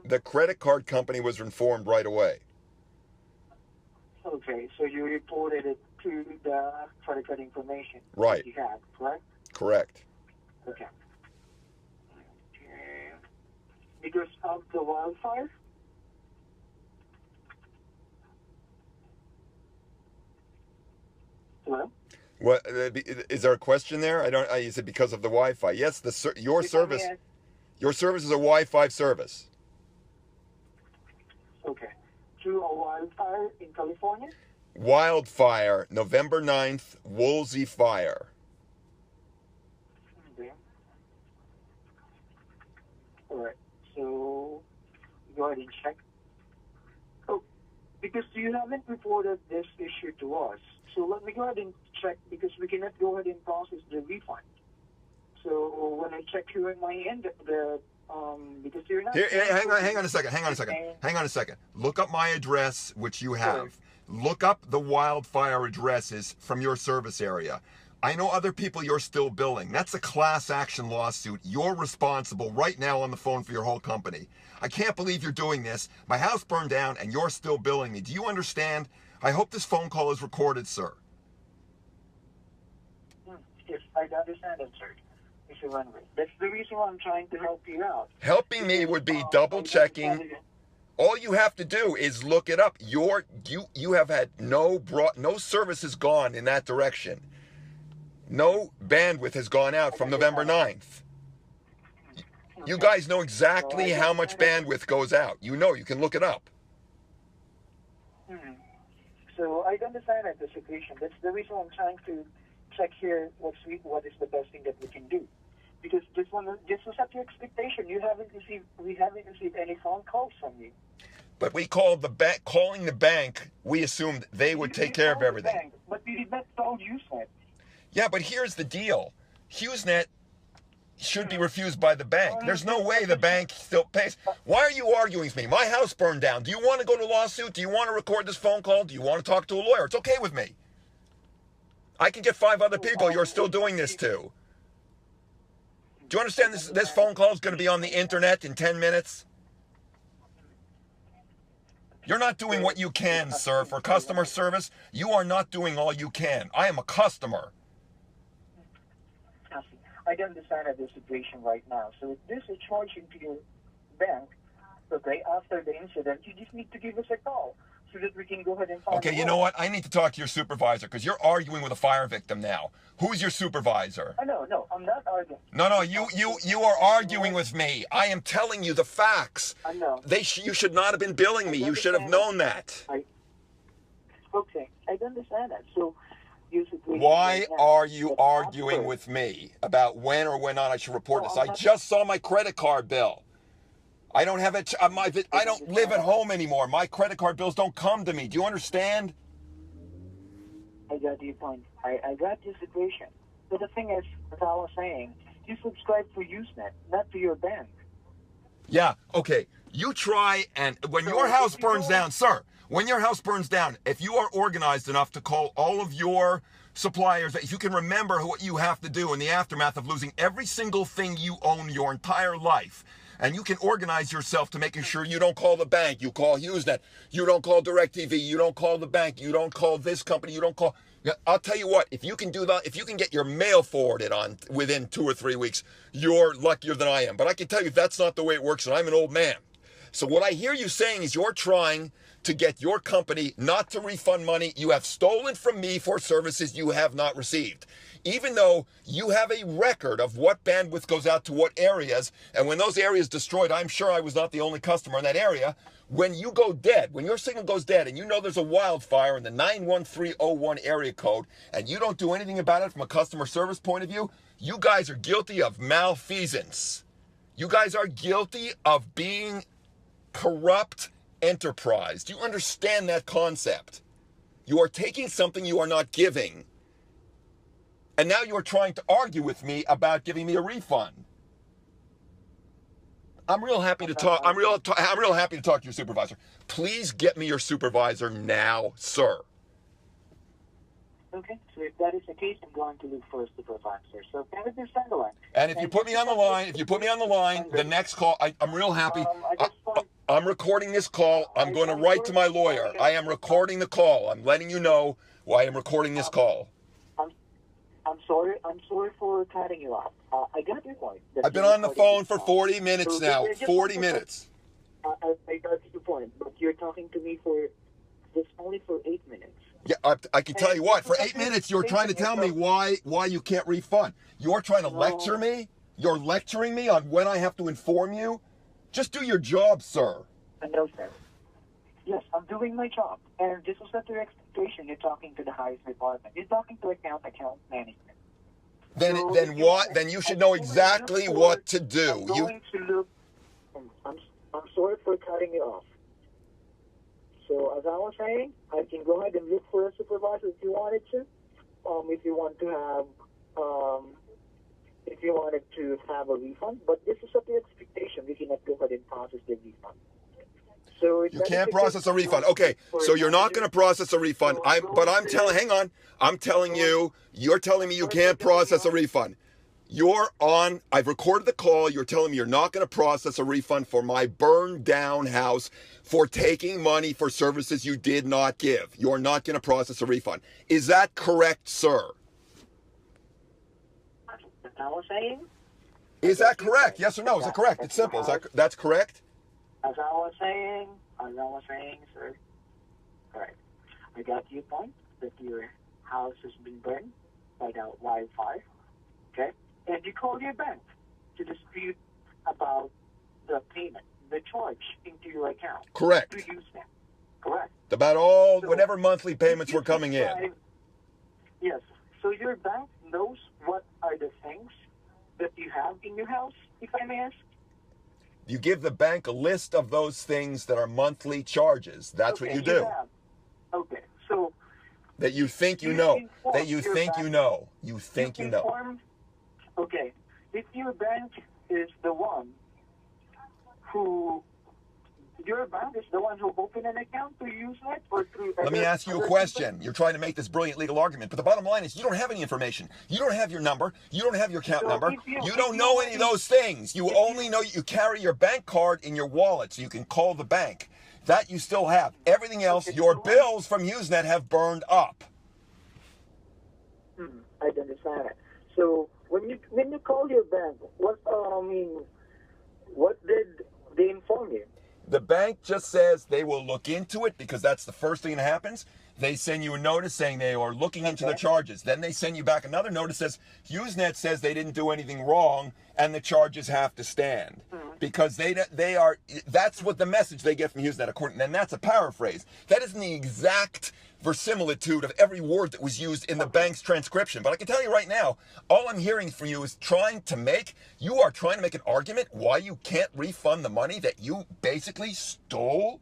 The credit card company was informed right away. Okay, so you reported it to the credit card information Right. that you had, correct? Correct. Okay. Okay. Because of the wildfire? Hello? What is there a question there? I don't. Is it because of the Wi-Fi? Yes. Your service. Your service is a Wi-Fi service. Okay. Through a wildfire in California? Wildfire, November 9th, Woolsey fire. Okay. Alright. So go ahead and check. Oh, because you haven't reported this issue to us. So let me go ahead and check because we cannot go ahead and process the refund. So when I check here on my end, because you're not... Here, hang on a second. Look up my address, which you have. Sure. Look up the wildfire addresses from your service area. I know other people you're still billing. That's a class action lawsuit. You're responsible right now on the phone for your whole company. I can't believe you're doing this. My house burned down and you're still billing me. Do you understand? I hope this phone call is recorded, sir. Yes, I understand it, sir. That's the reason why I'm trying to help you out. Helping me would be double checking. All you have to do is look it up. You have had no service has gone in that direction. No bandwidth has gone out from November 9th. You guys know exactly how much bandwidth goes out. You know, you can look it up. So I understand that the situation. That's the reason I'm trying to check here what is the best thing that we can do. Because just to set your expectation, we haven't received any phone calls from you. But we called the bank. Calling the bank, we assumed they would take care of everything. Bank, but we did not tell HughesNet. Yeah, but here's the deal: HughesNet should be refused by the bank. There's no way the bank still pays. Why are you arguing with me? My house burned down. Do you want to go to lawsuit? Do you want to record this phone call? Do you want to talk to a lawyer? It's okay with me. I can get 5 other people you're still doing this to. Do you understand this phone call is going to be on the internet in 10 minutes? You're not doing what you can, sir, for customer service. You are not doing all you can. I am a customer. I understand the situation right now. So if this is charging to your bank, okay, after the incident, you just need to give us a call so that we can go ahead and find Okay, you know what? I need to talk to your supervisor because you're arguing with a fire victim now. Who's your supervisor? No, I'm not arguing. No, you are arguing with me. I am telling you the facts. I know. You should not have been billing me. You should have known that. Okay, I understand that. So, why are you arguing with me about when or when not I should report this? I just saw my credit card bill. I don't have it. I don't live at home anymore. My credit card bills don't come to me. Do you understand? I got your point. I got your situation. But the thing is, as I was saying, you subscribe for HughesNet, not to your bank. Yeah, okay. You try and when your house burns down, sir, when your house burns down, if you are organized enough to call all of your suppliers, if you can remember what you have to do in the aftermath of losing every single thing you own your entire life, and you can organize yourself to making sure you don't call the bank, you call HughesNet, you don't call DirecTV, you don't call the bank, you don't call this company, you don't call... I'll tell you what, if you can do that, if you can get your mail forwarded on within 2 or 3 weeks, you're luckier than I am. But I can tell you that's not the way it works, and I'm an old man. So what I hear you saying is you're trying to get your company not to refund money you have stolen from me for services you have not received. Even though you have a record of what bandwidth goes out to what areas, and when those areas destroyed, I'm sure I was not the only customer in that area. When you go dead, when your signal goes dead and you know there's a wildfire in the 91301 area code and you don't do anything about it from a customer service point of view, you guys are guilty of malfeasance. You guys are guilty of being corrupt enterprise. Do you understand that concept? You are taking something you are not giving. And now you are trying to argue with me about giving me a refund. I'm real happy to talk. I'm real happy to talk to your supervisor. Please get me your supervisor now, sir. Okay, so if that is the case, I'm going to look for a supervisor. So can we just stand the line? And if you put me on the line, the next call, I'm real happy. I'm recording this call. I'm going to write to my lawyer. I am recording the call. I'm letting you know why I'm recording this call. I'm sorry. I'm sorry for cutting you off. I got your point. I've been on the phone for 40 minutes now. 40 minutes. I got your point, but you're talking to me for just only for 8 minutes. Yeah, I can tell you what. For 8 minutes, you're trying to tell me why you can't refund. You're trying to lecture me. You're lecturing me on when I have to inform you. Just do your job, sir. No, sir. Yes, I'm doing my job, and this was not your expectation. You're talking to the highest department. You're talking to account management. Then what? Then you should know exactly what to do. I'm going to look. I'm sorry for cutting you off. So as I was saying, I can go ahead and look for a supervisor if you wanted to. If you want to have, if you wanted to have a refund, but this is not the expectation. We cannot go ahead and process the refund. So you can't process a refund. Okay, so you're not going to process a refund. Hang on. I'm telling you, you're telling me you can't process a refund. I've recorded the call. You're telling me you're not going to process a refund for my burned down house for taking money for services you did not give. You're not going to process a refund. Is that correct, sir? I was saying? Is that correct? Yes or no? Is that correct? It's simple. That's correct? As I was saying, sir. Correct. I got your point that your house has been burned by the wildfire. Okay? And you called your bank to dispute about the payment, the charge into your account. Correct. To use them. Correct. About whatever monthly payments were coming in. Yes. So your bank knows what are the things that you have in your house, if I may ask? You give the bank a list of those things that are monthly charges. That's what you do. Okay, so... That you think you know. That you think you know. You think you know. Okay, if your bank is the one who... Your bank is the one who opened an account to HughesNet or through... Let me ask you a question. You're trying to make this brilliant legal argument, but the bottom line is you don't have any information. You don't have your number. You don't have your account number. You don't know any of those things. You only know you carry your bank card in your wallet so you can call the bank. That you still have. everything else, your bills from HughesNet have burned up. I understand it. So when you call your bank, what did they inform you? The bank just says they will look into it because that's the first thing that happens. They send you a notice saying they are looking into the charges. Then they send you back another notice that says HughesNet says they didn't do anything wrong and the charges have to stand. Because they are, that's what the message they get from HughesNet, and that's a paraphrase. That isn't the exact verisimilitude of every word that was used in the bank's transcription. But I can tell you right now, all I'm hearing from you is you are trying to make an argument why you can't refund the money that you basically stole.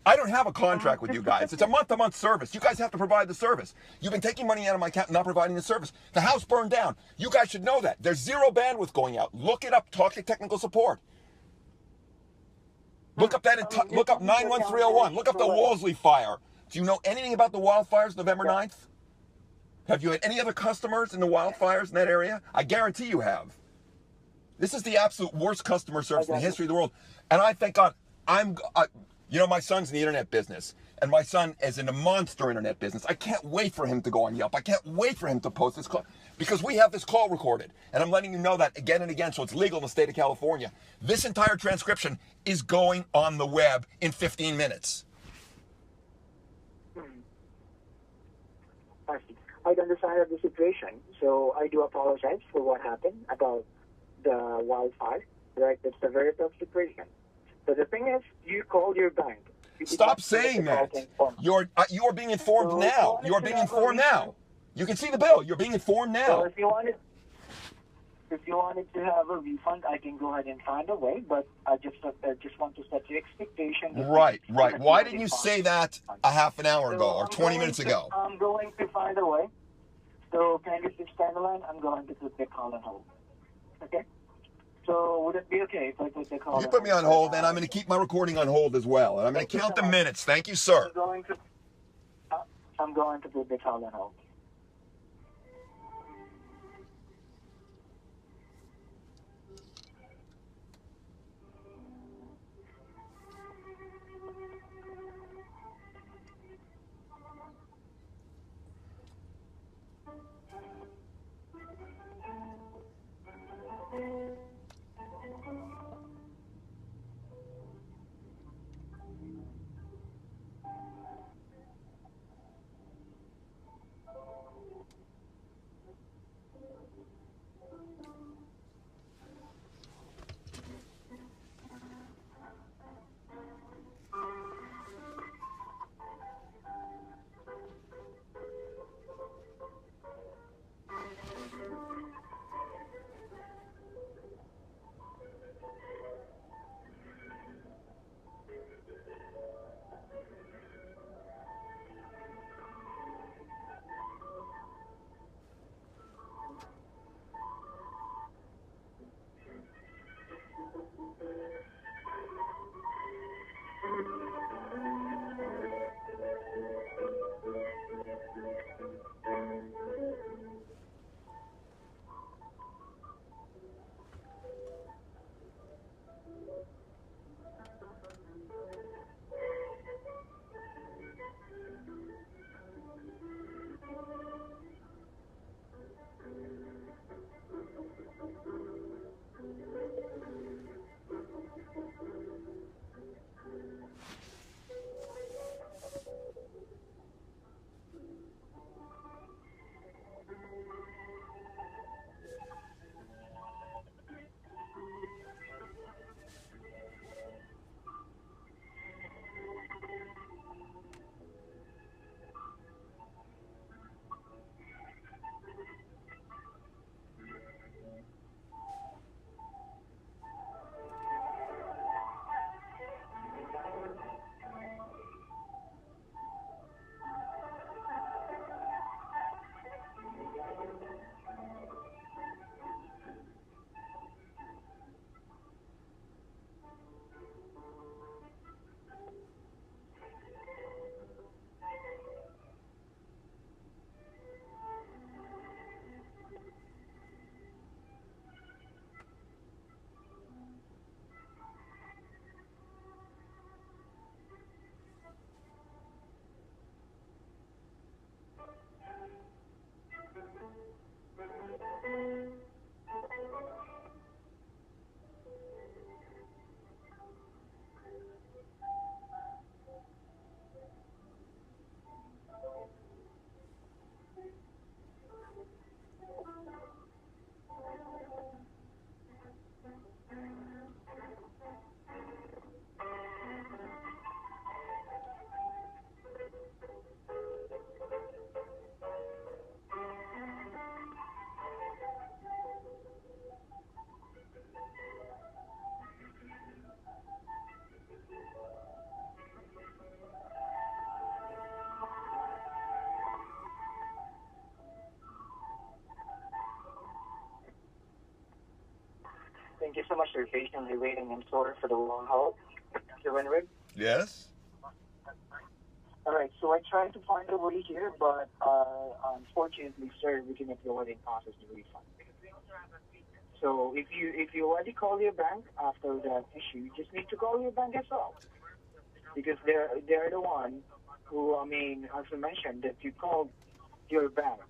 I don't have a contract with you guys. It's a month-to-month service. You guys have to provide the service. You've been taking money out of my account and not providing the service. The house burned down. You guys should know that. There's zero bandwidth going out. Look it up. Talk to technical support. Look up look up 91301. Look up the Woolsey fire. Do you know anything about the wildfires November 9th? Have you had any other customers in the wildfires in that area? I guarantee you have. This is the absolute worst customer service in the history of the world. And I thank God you know, my son's in the internet business, and my son is in a monster internet business. I can't wait for him to go on Yelp. I can't wait for him to post this call, because we have this call recorded, and I'm letting you know that again and again, so it's legal in the state of California. This entire transcription is going on the web in 15 minutes. I understand the situation, so I do apologize for what happened about the wildfire. Right, that's a very tough situation. But the thing is, you called your bank. Stop saying that. You are being informed now. You are being informed now. You can see the bill. You're being informed now. So if you wanted to have a refund, I can go ahead and find a way. But I just want to set the expectation. Right. Why didn't you say that a half an hour ago or 20 minutes ago? I'm going to find a way. So can you please stand the line? I'm going to put the call on hold. Okay. So would it be okay if I put the call? You put me on hold, and I'm going to keep my recording on hold as well. And I'm going to count the minutes. Thank you, sir. I'm going to put the call on hold. Thank you so much for patiently waiting. I'm sorry for the long hold. Mr. Winrig. Yes? All right, so I tried to find a way here, but unfortunately, sir, we cannot go ahead and process the refund. So if you already call your bank after that issue, you just need to call your bank as well, because they're the one who, I mean, as I mentioned, that you called your bank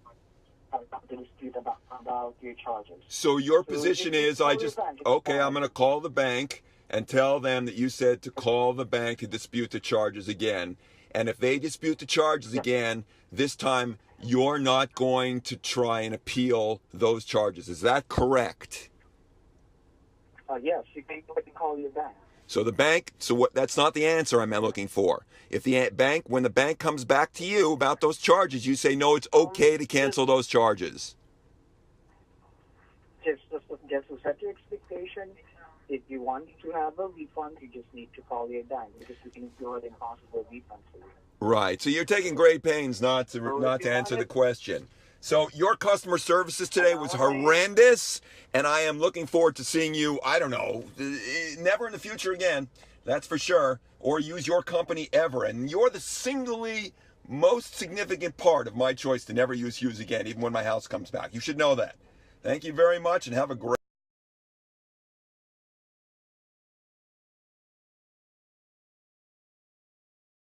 about the dispute about your charges. So your So position just is, call I your just, bank, it's okay, I'm fine. going to call the bank and tell them that you said to call the bank to dispute the charges again. And if they dispute the charges Yes. again, this time you're not going to try and appeal those charges. Is that correct? Yes, you can go ahead and call your bank. So the bank, so what, that's not the answer I'm looking for. If the bank, when the bank comes back to you about those charges, you say, no, it's okay to cancel those charges. Just to set your expectation, if you want to have a refund, you just need to call your bank, because we can go ahead and process a refund for you. Right. So you're taking great pains not to answer the question. So your customer services today was horrendous, and I am looking forward to seeing you, I don't know, never in the future again, that's for sure, or use your company ever. And you're the singly most significant part of my choice to never use Hughes again, even when my house comes back. You should know that. Thank you very much, and have a great